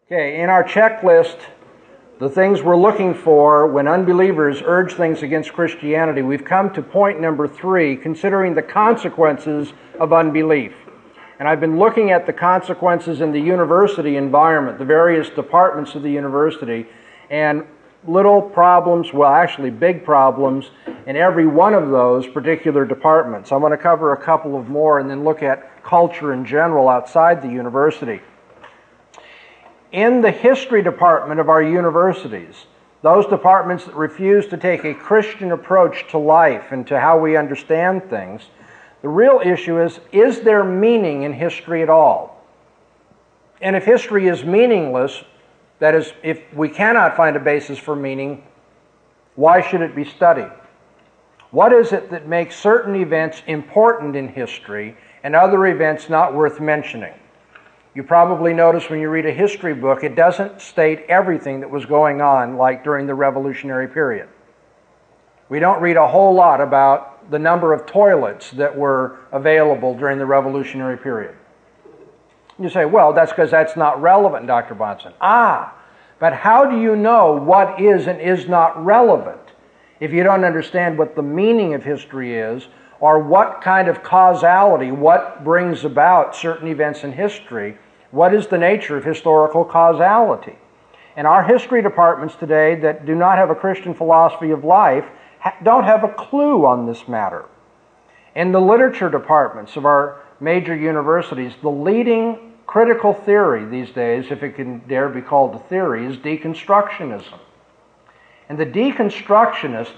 Okay, in our checklist, the things we're looking for when unbelievers urge things against Christianity, we've come to point number 3, considering the consequences of unbelief. And I've been looking at the consequences in the university environment, the various departments of the university, and little problems, well actually big problems, in every one of those particular departments. I want to cover a couple of more and then look at culture in general outside the university. In the history department of our universities, those departments that refuse to take a Christian approach to life and to how we understand things, the real issue is there meaning in history at all? And if history is meaningless, that is, if we cannot find a basis for meaning, why should it be studied? What is it that makes certain events important in history and other events not worth mentioning? You probably notice when you read a history book, it doesn't state everything that was going on, like during the Revolutionary period. We don't read a whole lot about the number of toilets that were available during the Revolutionary period. You say, well, that's because that's not relevant, Dr. Bahnsen. But how do you know what is and is not relevant if you don't understand what the meaning of history is, or what kind of causality, what brings about certain events in history? What is the nature of historical causality? And our history departments today that do not have a Christian philosophy of life don't have a clue on this matter. In the literature departments of our major universities, the leading critical theory these days, if it can dare be called a theory, is deconstructionism. And the deconstructionist,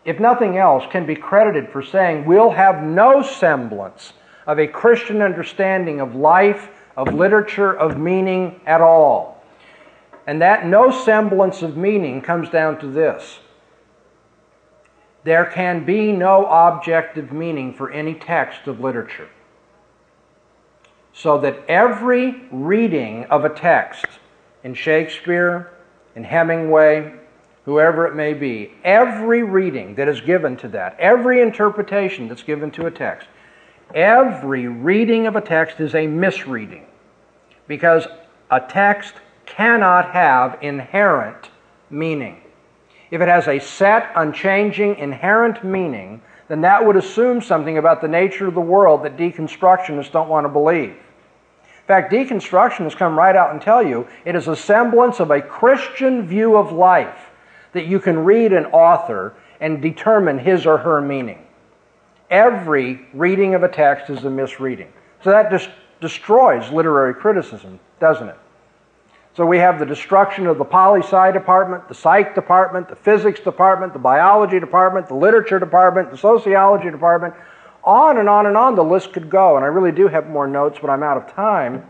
if nothing else, can be credited for saying we'll have no semblance of a Christian understanding of life, of literature, of meaning at all. And that no semblance of meaning comes down to this: there can be no objective meaning for any text of literature. So that every reading of a text in Shakespeare, in Hemingway, whoever it may be, every reading that is given to that, every interpretation that's given to a text, every reading of a text is a misreading, because a text cannot have inherent meaning. If it has a set, unchanging, inherent meaning, then that would assume something about the nature of the world that deconstructionists don't want to believe. In fact, deconstructionists come right out and tell you it is a semblance of a Christian view of life that you can read an author and determine his or her meaning. Every reading of a text is a misreading. So that just destroys literary criticism, doesn't it? So we have the destruction of the poli-sci department, the psych department, the physics department, the biology department, the literature department, the sociology department. On and on and on the list could go. And I really do have more notes, but I'm out of time.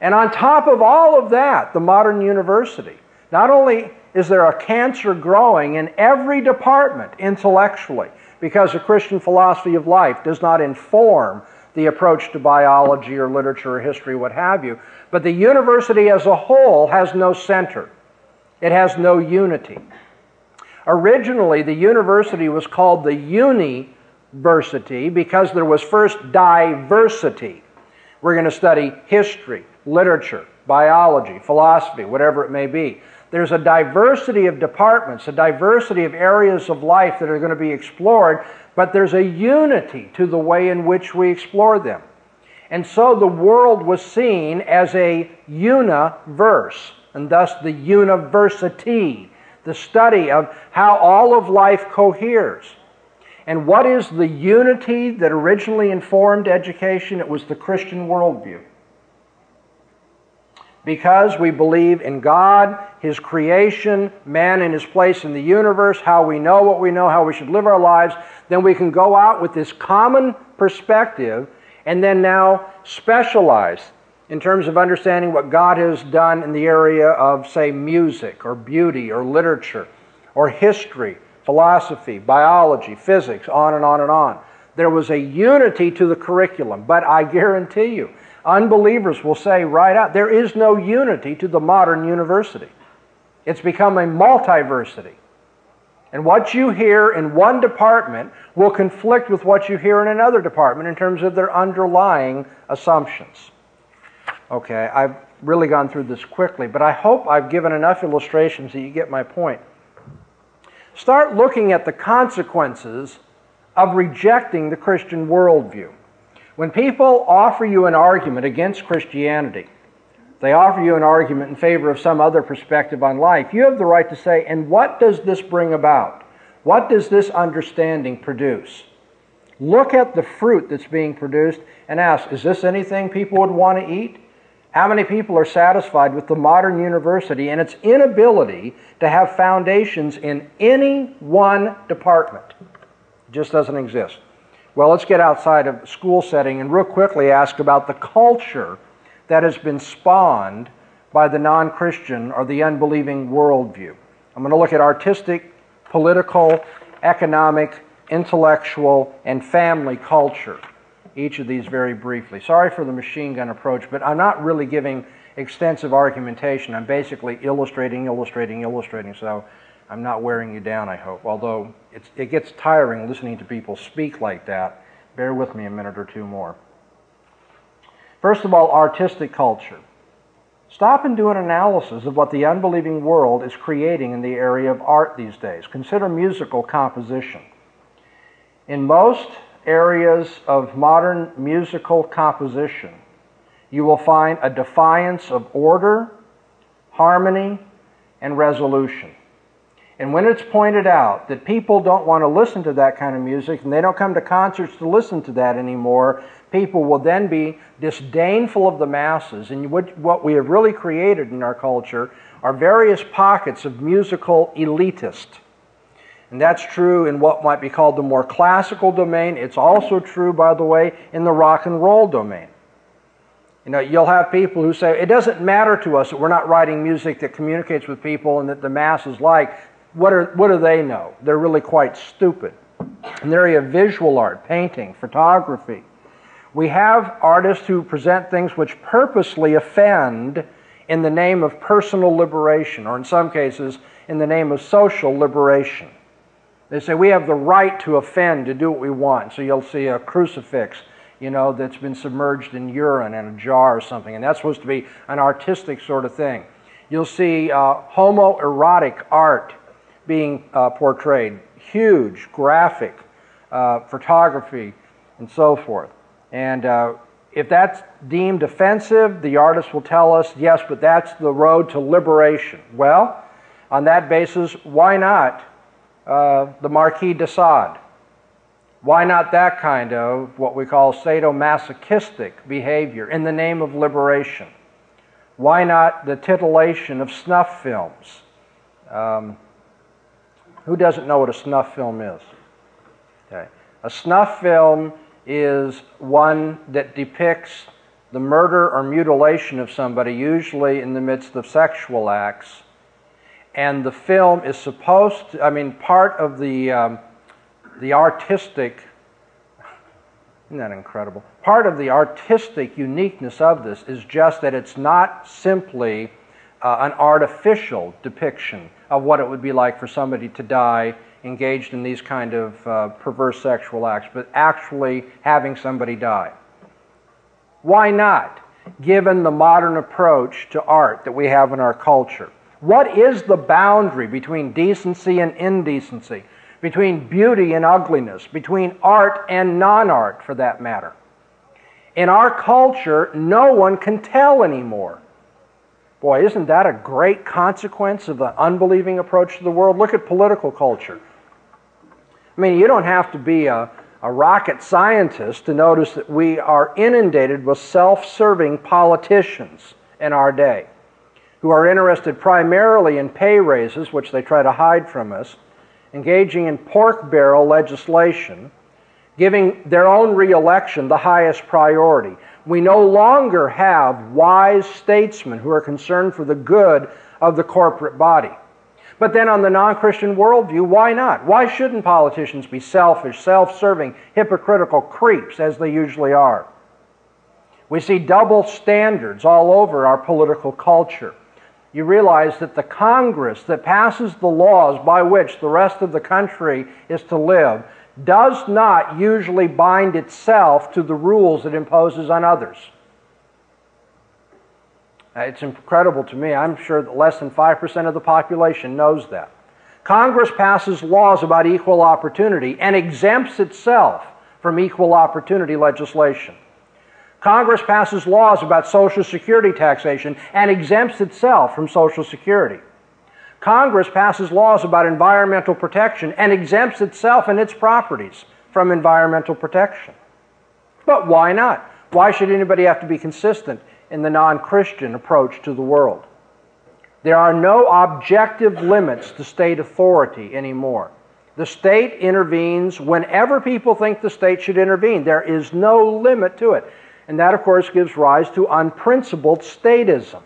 And on top of all of that, the modern university. Not only is there a cancer growing in every department intellectually, because a Christian philosophy of life does not inform the approach to biology or literature or history, what have you, but the university as a whole has no center. It has no unity. Originally, the university was called the University because there was first diversity. We're going to study history, literature, biology, philosophy, whatever it may be. There's a diversity of departments, a diversity of areas of life that are going to be explored, but there's a unity to the way in which we explore them. And so the world was seen as a universe, and thus the university, the study of how all of life coheres. And what is the unity that originally informed education? It was the Christian worldview. Because we believe in God, His creation, man in His place in the universe, how we know what we know, how we should live our lives, then we can go out with this common perspective and then now specialize in terms of understanding what God has done in the area of, say, music or beauty or literature or history, philosophy, biology, physics, on and on and on. There was a unity to the curriculum, but I guarantee you, unbelievers will say right out, there is no unity to the modern university. It's become a multiversity. And what you hear in one department will conflict with what you hear in another department in terms of their underlying assumptions. Okay, I've really gone through this quickly, but I hope I've given enough illustrations that you get my point. Start looking at the consequences of rejecting the Christian worldview. When people offer you an argument against Christianity, they offer you an argument in favor of some other perspective on life, you have the right to say, and what does this bring about? What does this understanding produce? Look at the fruit that's being produced and ask, is this anything people would want to eat? How many people are satisfied with the modern university and its inability to have foundations in any one department? It just doesn't exist. Well, let's get outside of the school setting and real quickly ask about the culture that has been spawned by the non-Christian or the unbelieving worldview. I'm going to look at artistic, political, economic, intellectual, and family culture. Each of these very briefly. Sorry for the machine gun approach, but I'm not really giving extensive argumentation. I'm basically illustrating, so I'm not wearing you down, I hope. Although it gets tiring listening to people speak like that. Bear with me a minute or two more. First of all, artistic culture. Stop and do an analysis of what the unbelieving world is creating in the area of art these days. Consider musical composition. In most areas of modern musical composition, you will find a defiance of order, harmony, and resolution. And when it's pointed out that people don't want to listen to that kind of music and they don't come to concerts to listen to that anymore, people will then be disdainful of the masses. And what we have really created in our culture are various pockets of musical elitist. And that's true in what might be called the more classical domain. It's also true, by the way, in the rock and roll domain. You know, you'll have people who say, it doesn't matter to us that we're not writing music that communicates with people and that the masses like. What do they know? They're really quite stupid. In the area of visual art, painting, photography, we have artists who present things which purposely offend in the name of personal liberation, or in some cases, in the name of social liberation. They say we have the right to offend, to do what we want. So you'll see a crucifix, you know, that's been submerged in urine in a jar or something, and that's supposed to be an artistic sort of thing. You'll see homoerotic art being portrayed, huge graphic photography and so forth. And if that's deemed offensive, the artist will tell us, yes, but that's the road to liberation. Well, on that basis, why not the Marquis de Sade? Why not that kind of what we call sadomasochistic behavior in the name of liberation? Why not the titillation of snuff films? Who doesn't know what a snuff film is? Okay. A snuff film is one that depicts the murder or mutilation of somebody, usually in the midst of sexual acts. And the film is supposed to, I mean, part of the artistic, isn't that incredible? Part of the artistic uniqueness of this is just that it's not simply an artificial depiction of what it would be like for somebody to die engaged in these kind of perverse sexual acts, but actually having somebody die. Why not, given the modern approach to art that we have in our culture? What is the boundary between decency and indecency, between beauty and ugliness, between art and non-art, for that matter? In our culture, no one can tell anymore. Boy, isn't that a great consequence of the unbelieving approach to the world? Look at political culture. I mean, you don't have to be a rocket scientist to notice that we are inundated with self-serving politicians in our day who are interested primarily in pay raises, which they try to hide from us, engaging in pork barrel legislation, giving their own re-election the highest priority. We no longer have wise statesmen who are concerned for the good of the corporate body. But then on the non-Christian worldview, why not? Why shouldn't politicians be selfish, self-serving, hypocritical creeps, as they usually are? We see double standards all over our political culture. You realize that the Congress that passes the laws by which the rest of the country is to live does not usually bind itself to the rules it imposes on others. It's incredible to me. I'm sure that less than 5% of the population knows that. Congress passes laws about equal opportunity and exempts itself from equal opportunity legislation. Congress passes laws about Social Security taxation and exempts itself from Social Security. Congress passes laws about environmental protection and exempts itself and its properties from environmental protection. But why not? Why should anybody have to be consistent in the non-Christian approach to the world? There are no objective limits to state authority anymore. The state intervenes whenever people think the state should intervene. There is no limit to it. And that, of course, gives rise to unprincipled statism,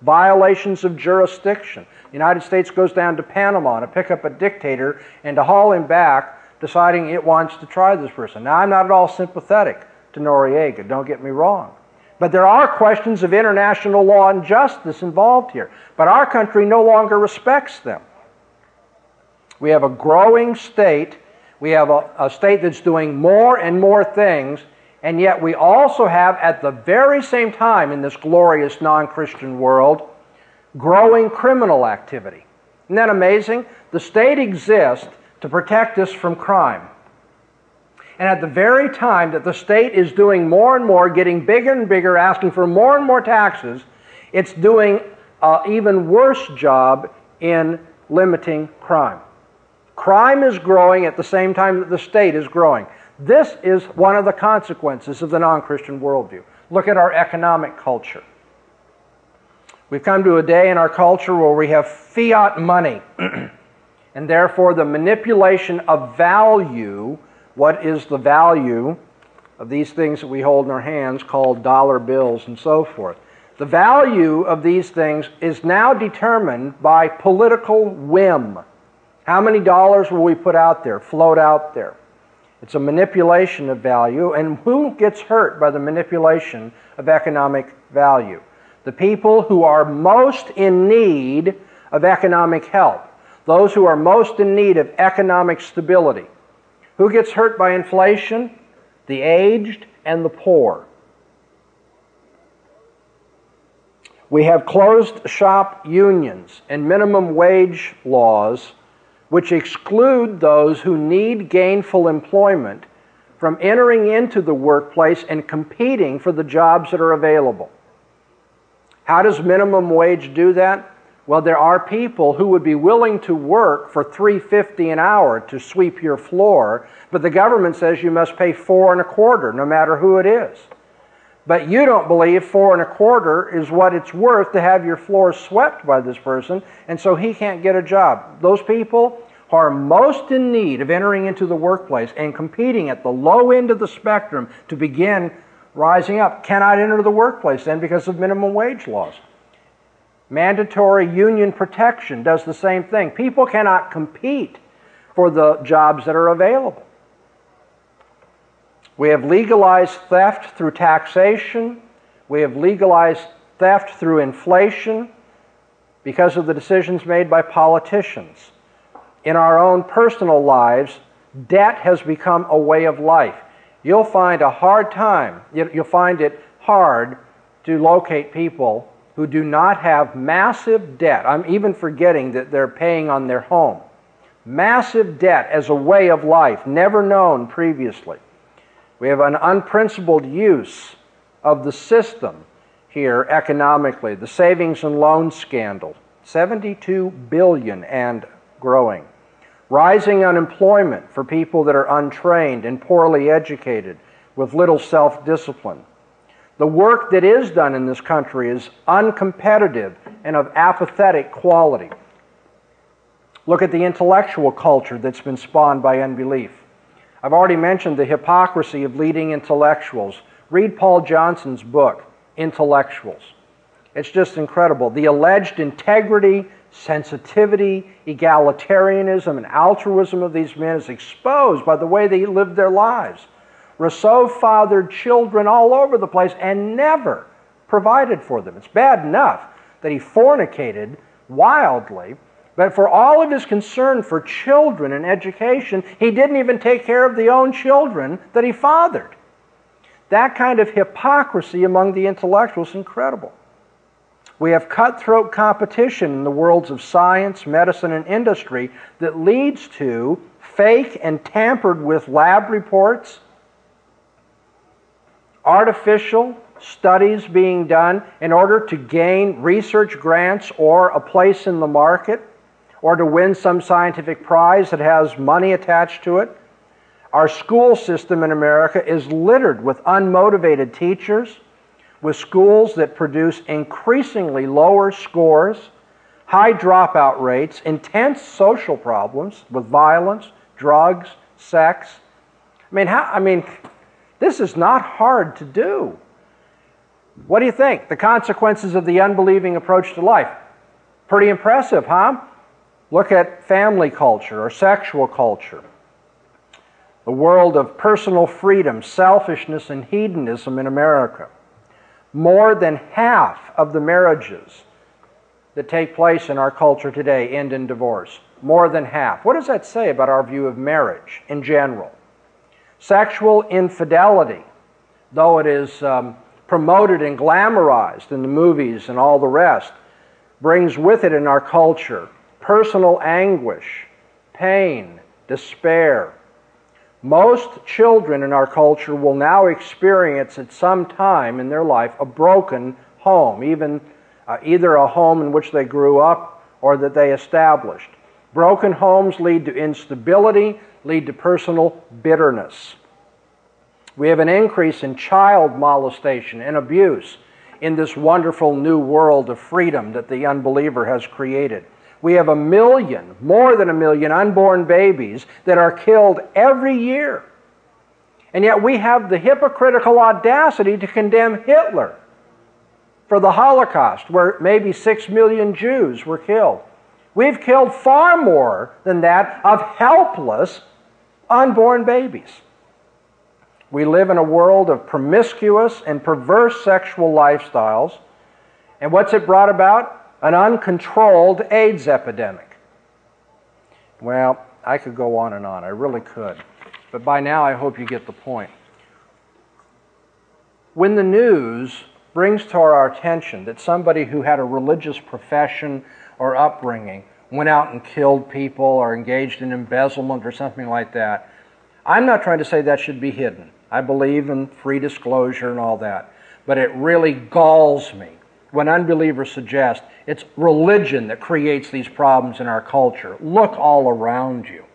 violations of jurisdiction. The United States goes down to Panama to pick up a dictator and to haul him back, deciding it wants to try this person. Now, I'm not at all sympathetic to Noriega, don't get me wrong. But there are questions of international law and justice involved here. But our country no longer respects them. We have a growing state. We have a state that's doing more and more things, and yet we also have, at the very same time in this glorious non-Christian world, growing criminal activity. Isn't that amazing? The state exists to protect us from crime. And at the very time that the state is doing more and more, getting bigger and bigger, asking for more and more taxes, it's doing an even worse job in limiting crime. Crime is growing at the same time that the state is growing. This is one of the consequences of the non-Christian worldview. Look at our economic culture. We've come to a day in our culture where we have fiat money, and therefore the manipulation of value. What is the value of these things that we hold in our hands called dollar bills and so forth? The value of these things is now determined by political whim. How many dollars will we put out there, float out there? It's a manipulation of value, and who gets hurt by the manipulation of economic value? The people who are most in need of economic help, those who are most in need of economic stability. Who gets hurt by inflation? The aged and the poor. We have closed shop unions and minimum wage laws which exclude those who need gainful employment from entering into the workplace and competing for the jobs that are available. How does minimum wage do that? Well, there are people who would be willing to work for $3.50 an hour to sweep your floor, but the government says you must pay $4.25, no matter who it is. But you don't believe $4.25 is what it's worth to have your floor swept by this person, and so he can't get a job. Those people who are most in need of entering into the workplace and competing at the low end of the spectrum to begin rising up cannot enter the workplace then because of minimum wage laws. Mandatory union protection does the same thing. People cannot compete for the jobs that are available. We have legalized theft through taxation. We have legalized theft through inflation because of the decisions made by politicians. In our own personal lives, debt has become a way of life. You'll find a hard time, you'll find it hard to locate people who do not have massive debt. I'm even forgetting that they're paying on their home. Massive debt as a way of life, never known previously. We have an unprincipled use of the system here economically. The savings and loan scandal, $72 billion and growing. Rising unemployment for people that are untrained and poorly educated with little self-discipline. The work that is done in this country is uncompetitive and of apathetic quality. Look at the intellectual culture that's been spawned by unbelief. I've already mentioned the hypocrisy of leading intellectuals. Read Paul Johnson's book, Intellectuals. It's just incredible. The alleged integrity, sensitivity, egalitarianism, and altruism of these men is exposed by the way they live their lives. Rousseau fathered children all over the place and never provided for them. It's bad enough that he fornicated wildly, but for all of his concern for children and education, he didn't even take care of the own children that he fathered. That kind of hypocrisy among the intellectuals is incredible. We have cutthroat competition in the worlds of science, medicine, and industry that leads to fake and tampered with lab reports, artificial studies being done in order to gain research grants or a place in the market, or to win some scientific prize that has money attached to it. Our school system in America is littered with unmotivated teachers, with schools that produce increasingly lower scores, high dropout rates, intense social problems with violence, drugs, sex. This is not hard to do. What do you think? The consequences of the unbelieving approach to life. Pretty impressive, huh? Look at family culture or sexual culture. The world of personal freedom, selfishness, and hedonism in America. More than half of the marriages that take place in our culture today end in divorce. More than half. What does that say about our view of marriage in general? Sexual infidelity, though it is promoted and glamorized in the movies and all the rest, brings with it in our culture personal anguish, pain, despair. Most children in our culture will now experience at some time in their life a broken home, either a home in which they grew up or that they established. Broken homes lead to instability, lead to personal bitterness. We have an increase in child molestation and abuse in this wonderful new world of freedom that the unbeliever has created. We have more than a million unborn babies that are killed every year. And yet we have the hypocritical audacity to condemn Hitler for the Holocaust, where maybe 6 million Jews were killed. We've killed far more than that of helpless unborn babies. We live in a world of promiscuous and perverse sexual lifestyles. And what's it brought about? An uncontrolled AIDS epidemic. Well, I could go on and on. I really could. But by now, I hope you get the point. When the news brings to our attention that somebody who had a religious profession or upbringing went out and killed people or engaged in embezzlement or something like that, I'm not trying to say that should be hidden. I believe in free disclosure and all that. But it really galls me when unbelievers suggest it's religion that creates these problems in our culture. Look all around you.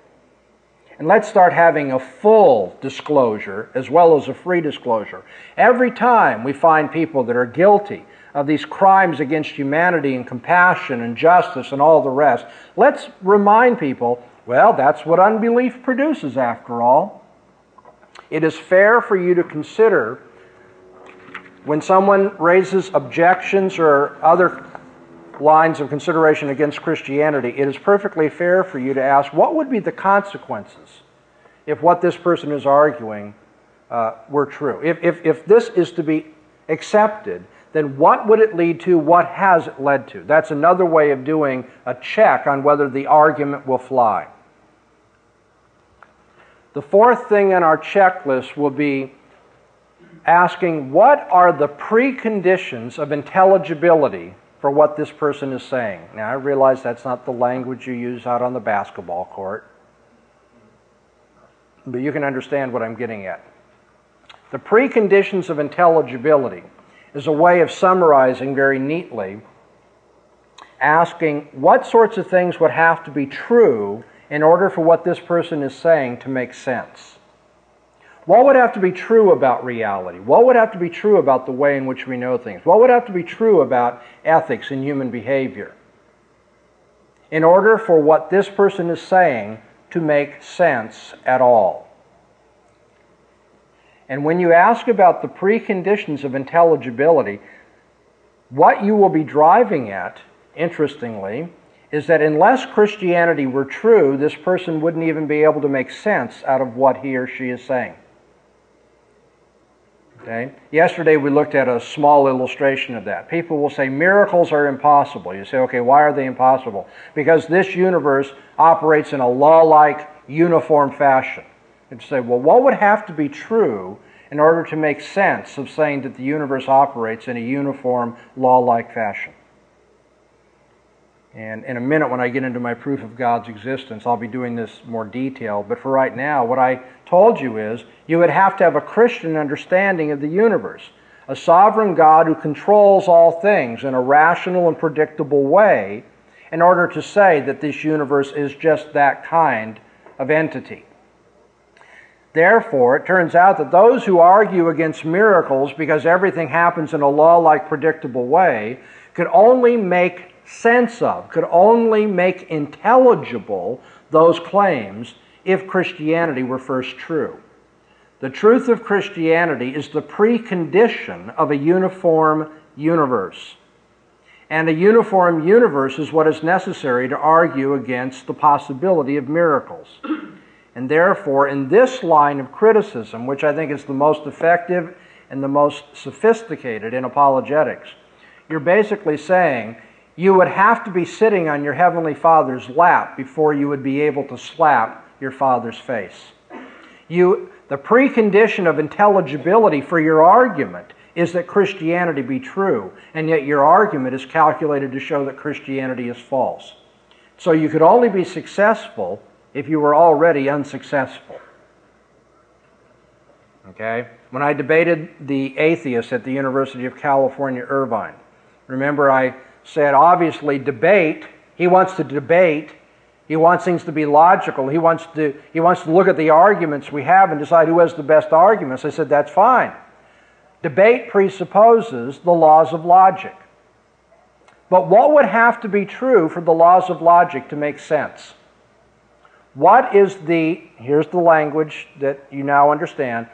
And let's start having a full disclosure as well as a free disclosure. Every time we find people that are guilty of these crimes against humanity and compassion and justice and all the rest, let's remind people, well, that's what unbelief produces after all. It is fair for you to consider when someone raises objections or other lines of consideration against Christianity, it is perfectly fair for you to ask, what would be the consequences if what this person is arguing were true? If this is to be accepted, then what would it lead to? What has it led to? That's another way of doing a check on whether the argument will fly. The fourth thing on our checklist will be asking, what are the preconditions of intelligibility for what this person is saying? Now, I realize that's not the language you use out on the basketball court, but you can understand what I'm getting at. The preconditions of intelligibility is a way of summarizing very neatly, asking what sorts of things would have to be true in order for what this person is saying to make sense. What would have to be true about reality? What would have to be true about the way in which we know things? What would have to be true about ethics and human behavior in order for what this person is saying to make sense at all? And when you ask about the preconditions of intelligibility, what you will be driving at, interestingly, is that unless Christianity were true, this person wouldn't even be able to make sense out of what he or she is saying. Okay? Yesterday we looked at a small illustration of that. People will say miracles are impossible. You say, okay, why are they impossible? Because this universe operates in a law-like, uniform fashion. And you say, well, what would have to be true in order to make sense of saying that the universe operates in a uniform, law-like fashion? And in a minute, when I get into my proof of God's existence, I'll be doing this more detailed. But for right now, what I told you is you would have to have a Christian understanding of the universe, a sovereign God who controls all things in a rational and predictable way in order to say that this universe is just that kind of entity. Therefore, it turns out that those who argue against miracles because everything happens in a law-like predictable way could only make sense of, could only make intelligible those claims if Christianity were first true. The truth of Christianity is the precondition of a uniform universe. And a uniform universe is what is necessary to argue against the possibility of miracles. And therefore, in this line of criticism, which I think is the most effective and the most sophisticated in apologetics, you're basically saying you would have to be sitting on your Heavenly Father's lap before you would be able to slap your Father's face. The precondition of intelligibility for your argument is that Christianity be true, and yet your argument is calculated to show that Christianity is false. So you could only be successful if you were already unsuccessful. Okay? When I debated the atheist at the University of California, Irvine, remember I said, obviously, debate, he wants to debate, he wants things to be logical, he wants to look at the arguments we have and decide who has the best arguments. I said, that's fine. Debate presupposes the laws of logic. But what would have to be true for the laws of logic to make sense? Here's the language that you now understand.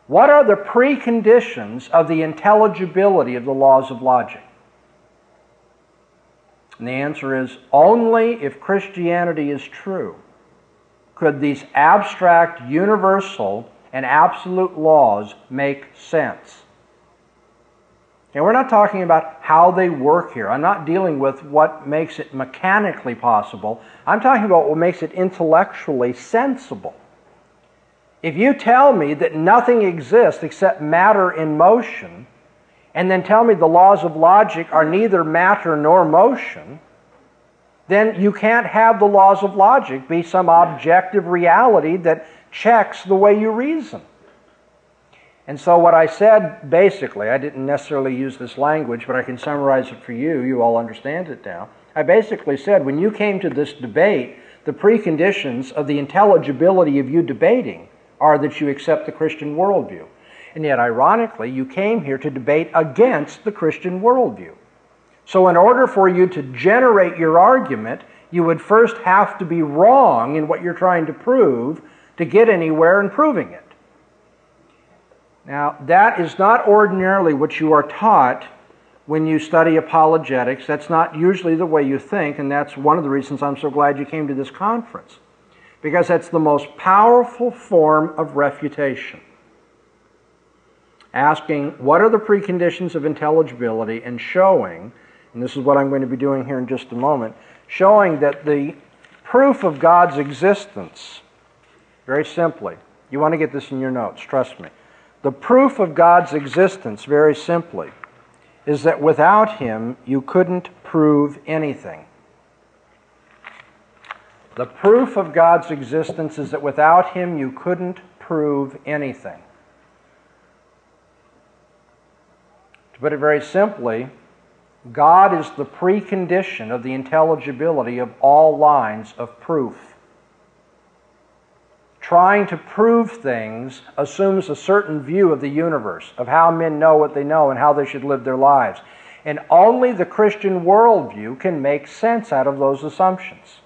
What are the preconditions of the intelligibility of the laws of logic? And the answer is, only if Christianity is true could these abstract, universal, and absolute laws make sense. And we're not talking about how they work here. I'm not dealing with what makes it mechanically possible. I'm talking about what makes it intellectually sensible. If you tell me that nothing exists except matter in motion, and then tell me the laws of logic are neither matter nor motion, then you can't have the laws of logic be some objective reality that checks the way you reason. And so what I said, basically, I didn't necessarily use this language, but I can summarize it for you. You all understand it now. I basically said, when you came to this debate, the preconditions of the intelligibility of you debating are that you accept the Christian worldview. And yet, ironically, you came here to debate against the Christian worldview. So in order for you to generate your argument, you would first have to be wrong in what you're trying to prove to get anywhere in proving it. Now, that is not ordinarily what you are taught when you study apologetics. That's not usually the way you think, and that's one of the reasons I'm so glad you came to this conference, because that's the most powerful form of refutation. Asking what are the preconditions of intelligibility and showing, and this is what I'm going to be doing here in just a moment, showing that the proof of God's existence, very simply, you want to get this in your notes, trust me. The proof of God's existence, very simply, is that without Him you couldn't prove anything. The proof of God's existence is that without Him you couldn't prove anything. To put it very simply, God is the precondition of the intelligibility of all lines of proof. Trying to prove things assumes a certain view of the universe, of how men know what they know and how they should live their lives. And only the Christian worldview can make sense out of those assumptions.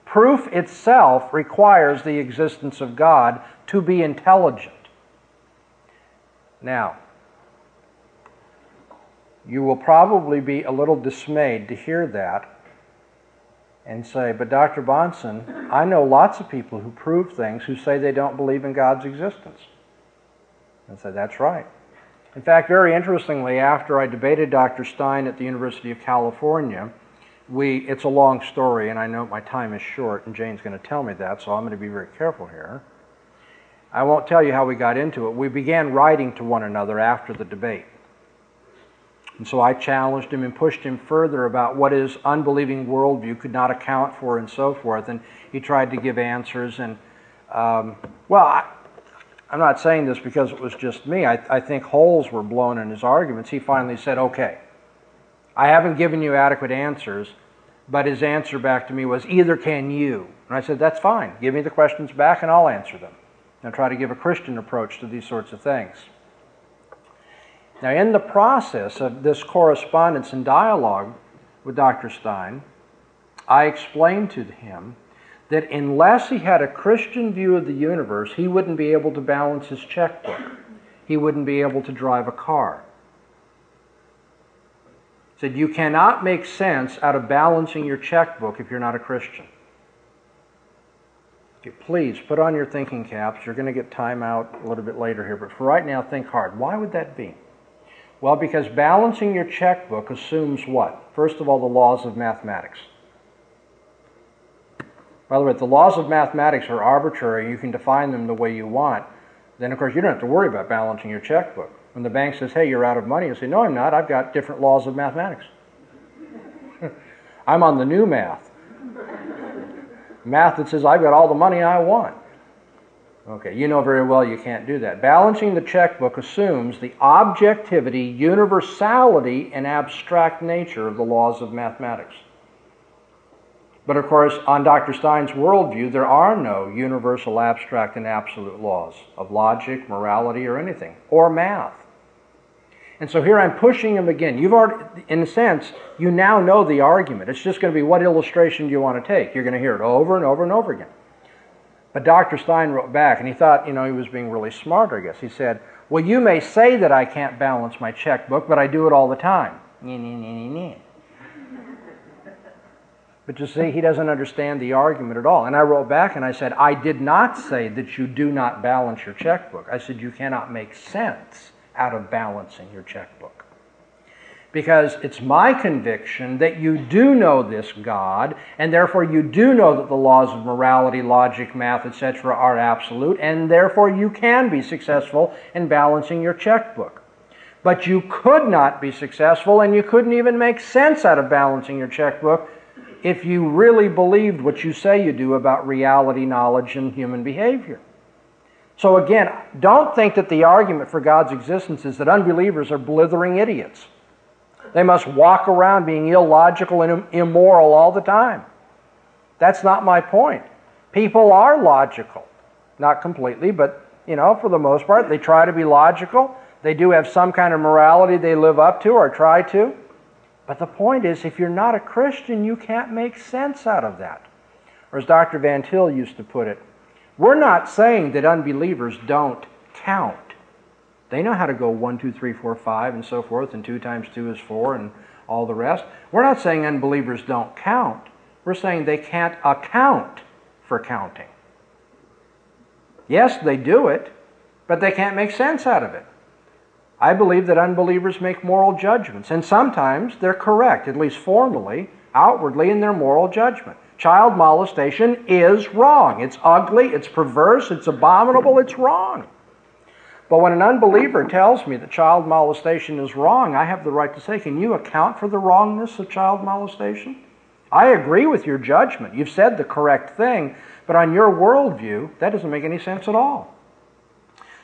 Proof itself requires the existence of God to be intelligent. Now, you will probably be a little dismayed to hear that and say, but Dr. Bahnsen, I know lots of people who prove things who say they don't believe in God's existence. And say, that's right. In fact, very interestingly, after I debated Dr. Stein at the University of California, it's a long story, and I know my time is short, and Jane's going to tell me that, so I'm going to be very careful here. I won't tell you how we got into it. We began writing to one another after the debate. And so I challenged him and pushed him further about what his unbelieving worldview could not account for and so forth. And he tried to give answers. And, I'm not saying this because it was just me. I think holes were blown in his arguments. He finally said, okay, I haven't given you adequate answers, but his answer back to me was, either can you. And I said, that's fine. Give me the questions back and I'll answer them. And try to give a Christian approach to these sorts of things. Now, in the process of this correspondence and dialogue with Dr. Stein, I explained to him that unless he had a Christian view of the universe, he wouldn't be able to balance his checkbook. He wouldn't be able to drive a car. He said, you cannot make sense out of balancing your checkbook if you're not a Christian. Okay, please, put on your thinking caps. You're going to get time out a little bit later here, but for right now, think hard. Why would that be? Well, because balancing your checkbook assumes what? First of all, the laws of mathematics. By the way, if the laws of mathematics are arbitrary, you can define them the way you want, then of course you don't have to worry about balancing your checkbook. When the bank says, hey, you're out of money, you say, no, I'm not. I've got different laws of mathematics. I'm on the new math. Math that says I've got all the money I want. Okay, you know very well you can't do that. Balancing the checkbook assumes the objectivity, universality, and abstract nature of the laws of mathematics. But of course, on Dr. Stein's worldview, there are no universal, abstract, and absolute laws of logic, morality, or anything, or math. And so here I'm pushing him again. You've already, in a sense, you now know the argument. It's just going to be what illustration do you want to take. You're going to hear it over and over and over again. But Dr. Stein wrote back, and he thought, he was being really smart, I guess. He said, well, you may say that I can't balance my checkbook, but I do it all the time. But you see, he doesn't understand the argument at all. And I wrote back and I said, I did not say that you do not balance your checkbook. I said you cannot make sense out of balancing your checkbook. Because it's my conviction that you do know this God, and therefore you do know that the laws of morality, logic, math, etc. are absolute, and therefore you can be successful in balancing your checkbook. But you could not be successful, and you couldn't even make sense out of balancing your checkbook if you really believed what you say you do about reality, knowledge, and human behavior. So again, don't think that the argument for God's existence is that unbelievers are blithering idiots. They must walk around being illogical and immoral all the time. That's not my point. People are logical. Not completely, but, for the most part, they try to be logical. They do have some kind of morality they live up to or try to. But the point is, if you're not a Christian, you can't make sense out of that. Or as Dr. Van Til used to put it, we're not saying that unbelievers don't count. They know how to go 1, 2, 3, 4, 5, and so forth, and 2 times 2 is 4, and all the rest. We're not saying unbelievers don't count. We're saying they can't account for counting. Yes, they do it, but they can't make sense out of it. I believe that unbelievers make moral judgments, and sometimes they're correct, at least formally, outwardly in their moral judgment. Child molestation is wrong. It's ugly, it's perverse, it's abominable, it's wrong. But when an unbeliever tells me that child molestation is wrong, I have the right to say, can you account for the wrongness of child molestation? I agree with your judgment. You've said the correct thing, but on your worldview, that doesn't make any sense at all.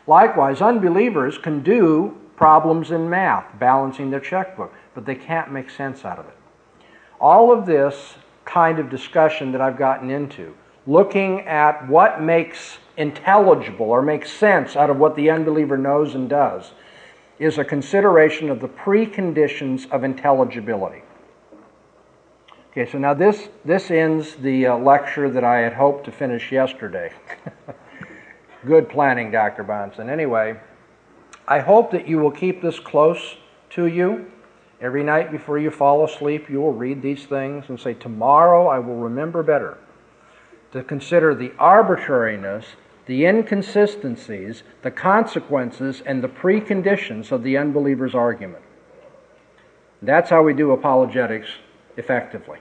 Likewise, unbelievers can do problems in math, balancing their checkbook, but they can't make sense out of it. All of this kind of discussion that I've gotten into, looking at what makes intelligible or makes sense out of what the unbeliever knows and does, is a consideration of the preconditions of intelligibility. Okay, so now this ends the lecture that I had hoped to finish yesterday. Good planning, Dr. Bahnsen. Anyway, I hope that you will keep this close to you. Every night before you fall asleep, you will read these things and say, tomorrow I will remember better to consider the arbitrariness, the inconsistencies, the consequences, and the preconditions of the unbeliever's argument. That's how we do apologetics effectively.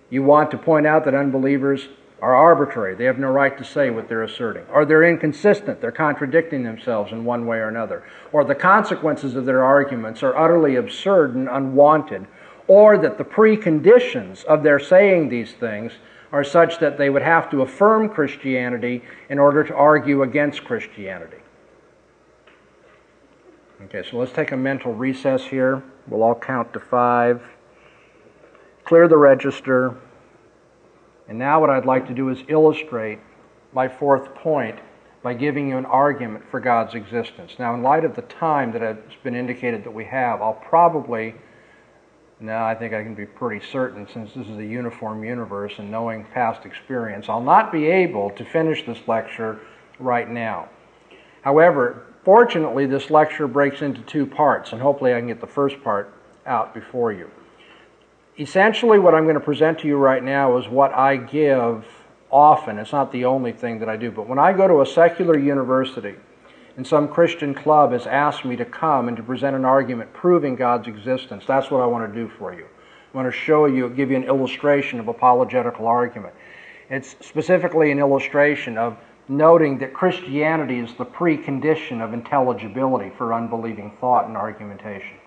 You want to point out that unbelievers are arbitrary. They have no right to say what they're asserting. Or they're inconsistent. They're contradicting themselves in one way or another. Or the consequences of their arguments are utterly absurd and unwanted. Or that the preconditions of their saying these things are such that they would have to affirm Christianity in order to argue against Christianity. Okay, so let's take a mental recess here. We'll all count to 5. Clear the register. And now what I'd like to do is illustrate my 4th point by giving you an argument for God's existence. Now, in light of the time that has been indicated that we have, I'll probably, now I think I can be pretty certain, since this is a uniform universe and knowing past experience, I'll not be able to finish this lecture right now. However, fortunately, this lecture breaks into 2 parts, and hopefully I can get the first part out before you. Essentially, what I'm going to present to you right now is what I give often. It's not the only thing that I do, but when I go to a secular university and some Christian club has asked me to come and to present an argument proving God's existence, that's what I want to do for you. I want to show you, give you an illustration of apologetical argument. It's specifically an illustration of noting that Christianity is the precondition of intelligibility for unbelieving thought and argumentation.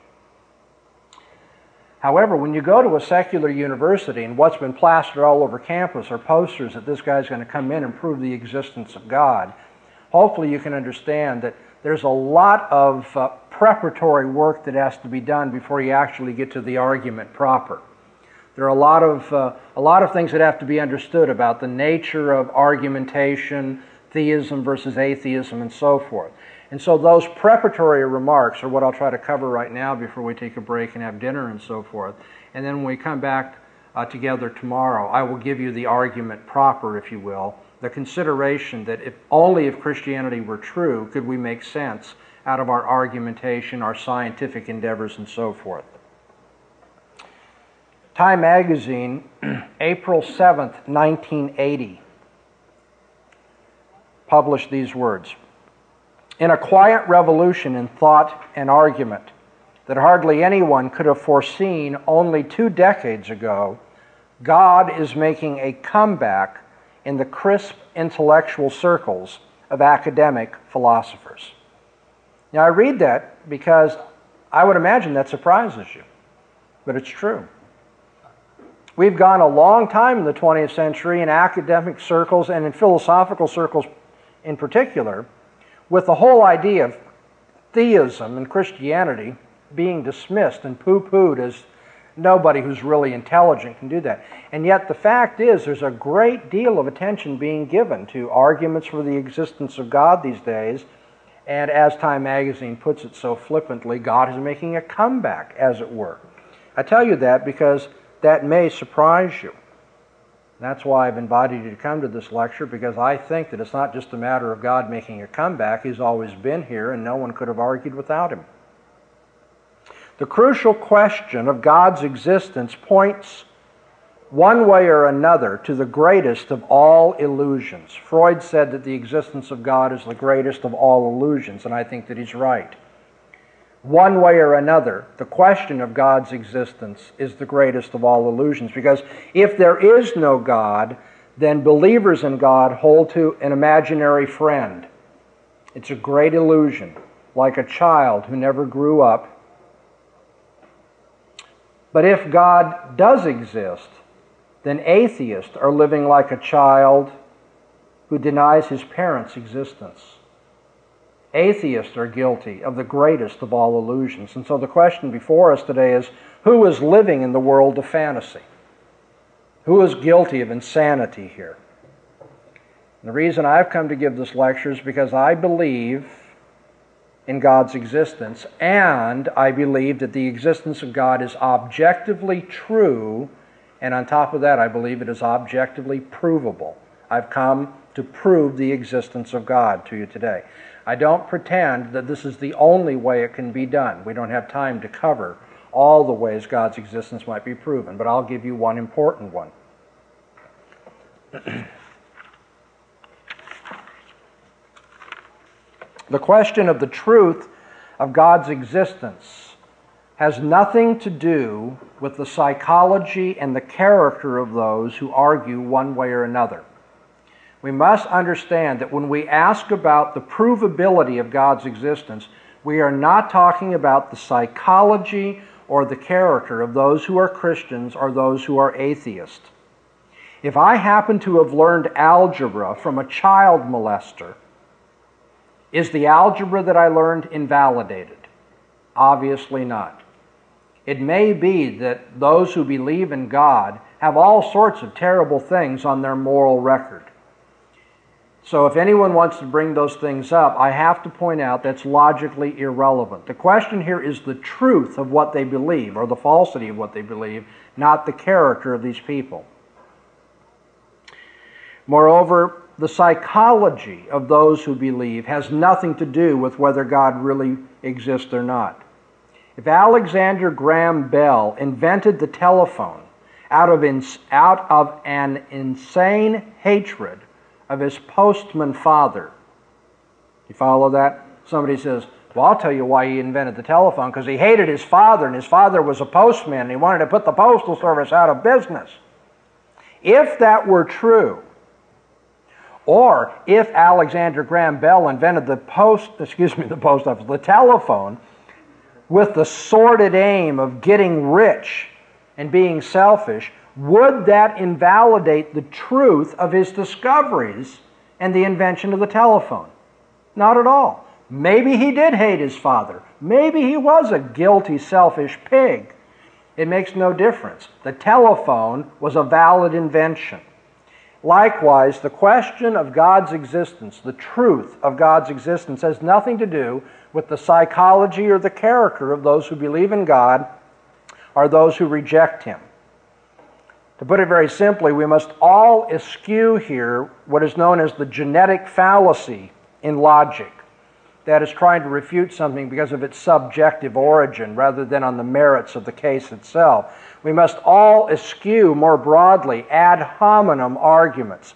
However, when you go to a secular university and what's been plastered all over campus are posters that this guy's going to come in and prove the existence of God, hopefully you can understand that there's a lot of preparatory work that has to be done before you actually get to the argument proper. There are a lot of things that have to be understood about the nature of argumentation, theism versus atheism, and so forth. And so those preparatory remarks are what I'll try to cover right now before we take a break and have dinner and so forth. And then when we come back together tomorrow, I will give you the argument proper, if you will, the consideration that only if Christianity were true could we make sense out of our argumentation, our scientific endeavors, and so forth. Time magazine, April 7th, 1980, published these words. In a quiet revolution in thought and argument that hardly anyone could have foreseen only 2 decades ago, God is making a comeback in the crisp intellectual circles of academic philosophers. Now I read that because I would imagine that surprises you, but it's true. We've gone a long time in the 20th century in academic circles and in philosophical circles in particular, with the whole idea of theism and Christianity being dismissed and poo-pooed as nobody who's really intelligent can do that. And yet the fact is there's a great deal of attention being given to arguments for the existence of God these days. And as Time magazine puts it so flippantly, God is making a comeback, as it were. I tell you that because that may surprise you. That's why I've invited you to come to this lecture, because I think that it's not just a matter of God making a comeback. He's always been here, and no one could have argued without him. The crucial question of God's existence points one way or another to the greatest of all illusions. Freud said that the existence of God is the greatest of all illusions, and I think that he's right. One way or another, the question of God's existence is the greatest of all illusions, because if there is no God, then believers in God hold to an imaginary friend. It's a great illusion, like a child who never grew up. But if God does exist, then atheists are living like a child who denies his parents' existence. Atheists are guilty of the greatest of all illusions. And so the question before us today is, who is living in the world of fantasy? Who is guilty of insanity here? And the reason I've come to give this lecture is because I believe in God's existence, and I believe that the existence of God is objectively true, and on top of that, I believe it is objectively provable. I've come to prove the existence of God to you today. I don't pretend that this is the only way it can be done. We don't have time to cover all the ways God's existence might be proven, but I'll give you one important one. The question of the truth of God's existence has nothing to do with the psychology and the character of those who argue one way or another. We must understand that when we ask about the provability of God's existence, we are not talking about the psychology or the character of those who are Christians or those who are atheists. If I happen to have learned algebra from a child molester, is the algebra that I learned invalidated? Obviously not. It may be that those who believe in God have all sorts of terrible things on their moral record. So if anyone wants to bring those things up, I have to point out that's logically irrelevant. The question here is the truth of what they believe, or the falsity of what they believe, not the character of these people. Moreover, the psychology of those who believe has nothing to do with whether God really exists or not. If Alexander Graham Bell invented the telephone out of an insane hatred of his postman father, you follow that? Somebody says, well, I'll tell you why he invented the telephone, because he hated his father, and his father was a postman, and he wanted to put the postal service out of business. If that were true, or if Alexander Graham Bell invented the telephone with the sordid aim of getting rich and being selfish, would that invalidate the truth of his discoveries and the invention of the telephone? Not at all. Maybe he did hate his father. Maybe he was a guilty, selfish pig. It makes no difference. The telephone was a valid invention. Likewise, the question of God's existence, the truth of God's existence, has nothing to do with the psychology or the character of those who believe in God or those who reject Him. To put it very simply, we must all eschew here what is known as the genetic fallacy in logic, that is trying to refute something because of its subjective origin rather than on the merits of the case itself. We must all eschew more broadly ad hominem arguments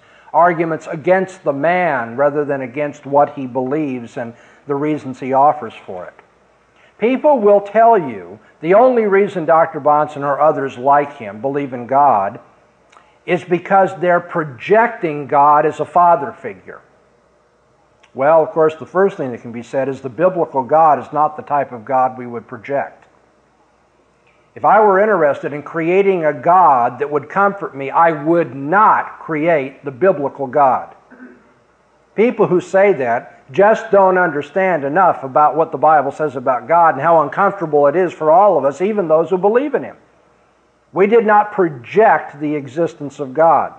against the man rather than against what he believes and the reasons he offers for it. People will tell you the only reason Dr. Bahnsen or others like him believe in God is because they're projecting God as a father figure. Well, of course, the first thing that can be said is the biblical God is not the type of God we would project. If I were interested in creating a God that would comfort me, I would not create the biblical God. People who say that just don't understand enough about what the Bible says about God and how uncomfortable it is for all of us, even those who believe in Him. We did not project the existence of God.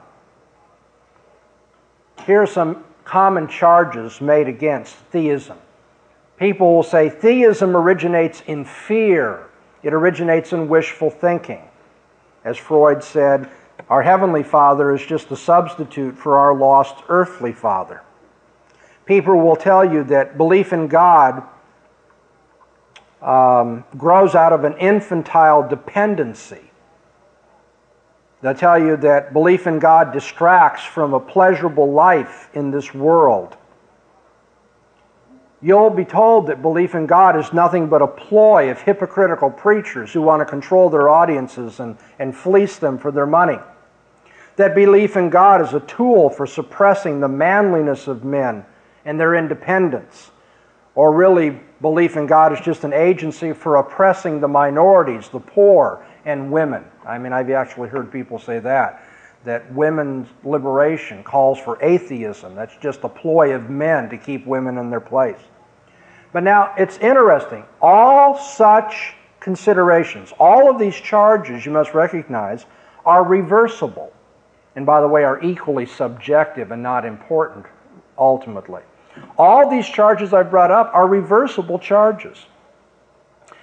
Here are some common charges made against theism. People will say theism originates in fear. It originates in wishful thinking. As Freud said, our Heavenly Father is just a substitute for our lost earthly father. People will tell you that belief in God grows out of an infantile dependency. They'll tell you that belief in God distracts from a pleasurable life in this world. You'll be told that belief in God is nothing but a ploy of hypocritical preachers who want to control their audiences and fleece them for their money. That belief in God is a tool for suppressing the manliness of men and their independence. Or really, belief in God is just an agency for oppressing the minorities, the poor, and women. I mean, I've actually heard people say that women's liberation calls for atheism. That's just a ploy of men to keep women in their place. But now, it's interesting. All such considerations, all of these charges, you must recognize, are reversible. And by the way, are equally subjective and not important, ultimately. All these charges I've brought up are reversible charges.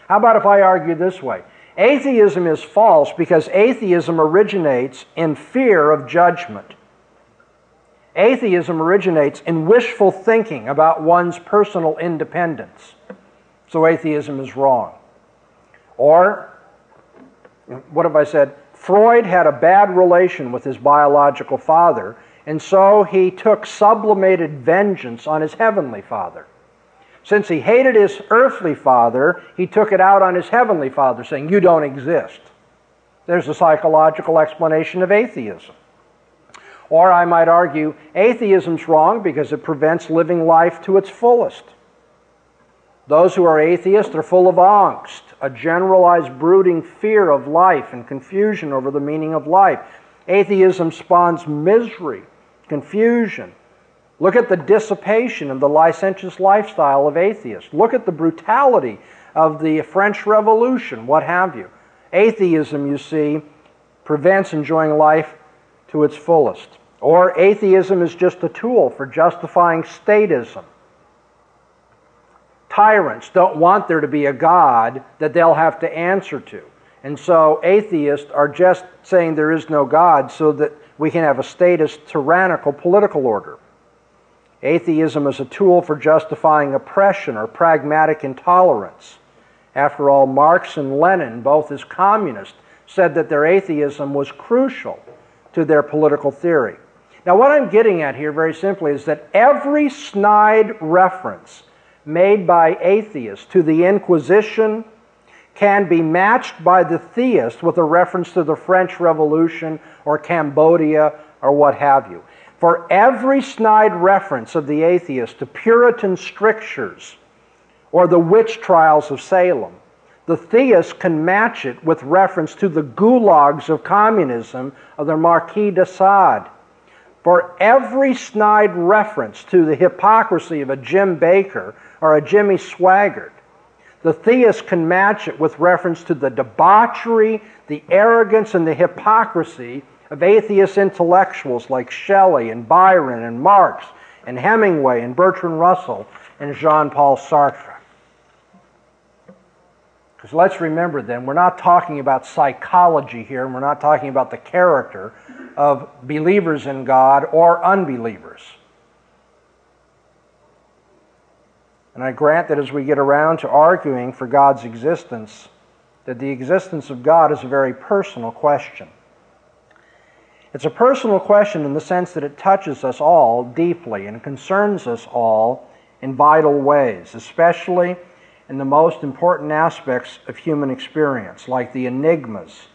How about if I argue this way? Atheism is false because atheism originates in fear of judgment. Atheism originates in wishful thinking about one's personal independence. So atheism is wrong. Or, what have I said? Freud had a bad relation with his biological father, and so he took sublimated vengeance on his heavenly father. Since he hated his earthly father, he took it out on his heavenly father, saying, "You don't exist." There's a psychological explanation of atheism. Or I might argue atheism's wrong because it prevents living life to its fullest. Those who are atheists are full of angst, a generalized brooding fear of life and confusion over the meaning of life. Atheism spawns misery, confusion. Look at the dissipation of the licentious lifestyle of atheists. Look at the brutality of the French Revolution, what have you. Atheism, you see, prevents enjoying life to its fullest. Or atheism is just a tool for justifying statism. Tyrants don't want there to be a God that they'll have to answer to. And so atheists are just saying there is no God so that we can have a statist, tyrannical political order. Atheism is a tool for justifying oppression or pragmatic intolerance. After all, Marx and Lenin, both as communists, said that their atheism was crucial to their political theory. Now, what I'm getting at here very simply is that every snide reference made by atheists to the Inquisition can be matched by the theist with a reference to the French Revolution or Cambodia or what have you. For every snide reference of the atheist to Puritan strictures or the witch trials of Salem, the theist can match it with reference to the gulags of communism of the Marquis de Sade. For every snide reference to the hypocrisy of a Jim Baker or a Jimmy Swaggart, the theist can match it with reference to the debauchery, the arrogance, and the hypocrisy of atheist intellectuals like Shelley and Byron and Marx and Hemingway and Bertrand Russell and Jean-Paul Sartre. Because let's remember then, we're not talking about psychology here, and we're not talking about the character of believers in God or unbelievers. And I grant that as we get around to arguing for God's existence, that the existence of God is a very personal question. It's a personal question in the sense that it touches us all deeply and concerns us all in vital ways, especially in the most important aspects of human experience, like the enigmas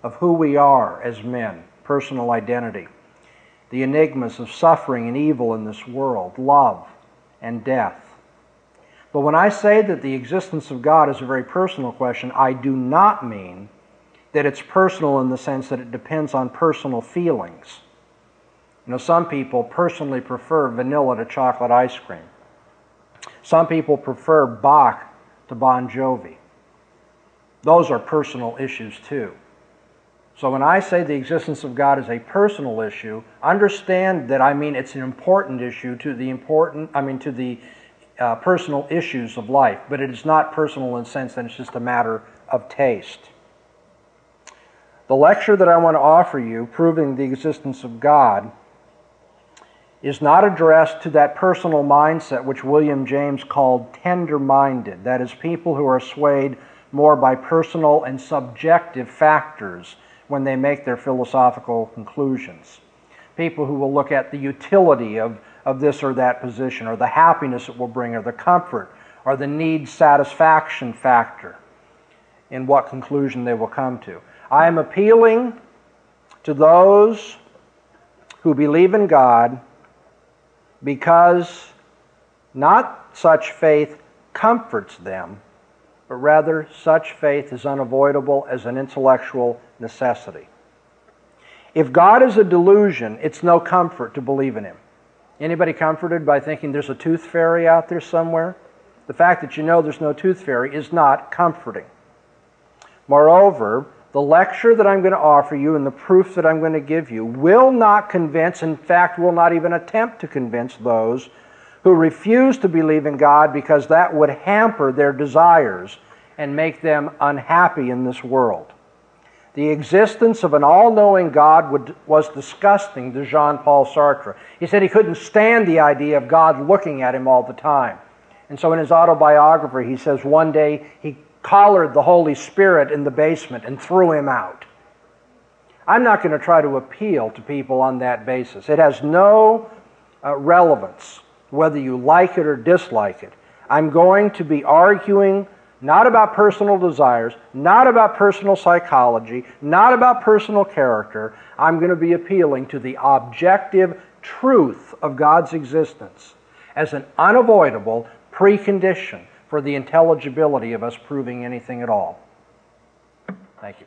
of who we are as men, personal identity, the enigmas of suffering and evil in this world, love and death. But when I say that the existence of God is a very personal question, I do not mean that it's personal in the sense that it depends on personal feelings. You know, some people personally prefer vanilla to chocolate ice cream. Some people prefer Bach to Bon Jovi. Those are personal issues too. So when I say the existence of God is a personal issue, understand that I mean it's an important issue to the personal issues of life, but it is not personal in the sense that it's just a matter of taste. The lecture that I want to offer you, proving the existence of God, is not addressed to that personal mindset which William James called tender-minded. That is, people who are swayed more by personal and subjective factors when they make their philosophical conclusions. People who will look at the utility of this or that position, or the happiness it will bring, or the comfort, or the need satisfaction factor in what conclusion they will come to. I am appealing to those who believe in God because not such faith comforts them, but rather such faith is unavoidable as an intellectual necessity. If God is a delusion, it's no comfort to believe in Him. Anybody comforted by thinking there's a tooth fairy out there somewhere? The fact that you know there's no tooth fairy is not comforting. Moreover, the lecture that I'm going to offer you and the proof that I'm going to give you will not convince, in fact, will not even attempt to convince those who refuse to believe in God, because that would hamper their desires and make them unhappy in this world. The existence of an all-knowing God was disgusting to Jean-Paul Sartre. He said he couldn't stand the idea of God looking at him all the time. And so in his autobiography, he says one day he collared the Holy Spirit in the basement and threw him out. I'm not going to try to appeal to people on that basis. It has no relevance whether you like it or dislike it. I'm going to be arguing not about personal desires, not about personal psychology, not about personal character. I'm going to be appealing to the objective truth of God's existence as an unavoidable precondition for the intelligibility of us proving anything at all. Thank you.